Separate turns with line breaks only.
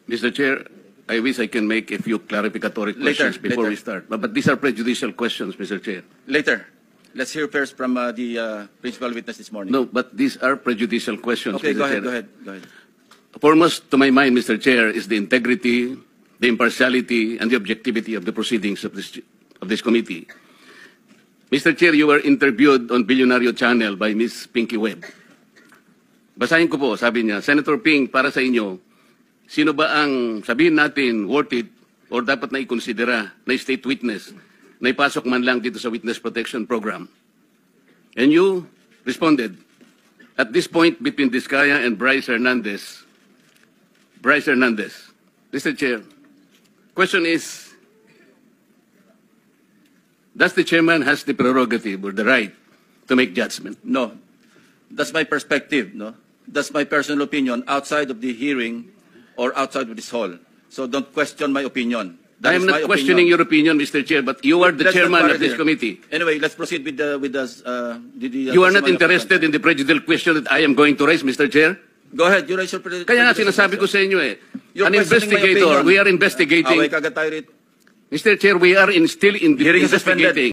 Mr. Chair, I wish I can make a few clarificatory questions before we start. But these are prejudicial questions, Mr. Chair.
Later. Let's hear first from the principal witness this morning.
No, but these are prejudicial questions,
Okay,
Mr.
go
Chair.
ahead.
Foremost to my mind, Mr. Chair, is the integrity, the impartiality, and the objectivity of the proceedings of this committee. Mr. Chair, you were interviewed on Billionario Channel by Ms. Pinky Webb. Basahin ko po, sabi niya, Senator Ping, para sa inyo, sino ba ang sabihin natin worth it or dapat na ikonsidera na state witness na ipasok man lang dito sa Witness Protection Program? And you responded, at this point between Diskaya and Bryce Hernandez, Mr. Chair, question is, does the chairman has the prerogative or the right to make judgment?
No. That's my perspective, no? That's my personal opinion outside of the hearing or outside of this hall. So don't question my opinion.
I am not questioning your opinion, Mr. Chair, but you are the chairman of this committee.
Anyway, let's proceed with the
You are not interested in the prejudicial question that I am going to raise, Mr. Chair?
Go ahead, you raise your
Kaya nga sinasabi ko sa inyo an investigator, we are investigating.
Away kagad tayo rito.
Mr. Chair, we are still
Hearing is suspended.
investigating.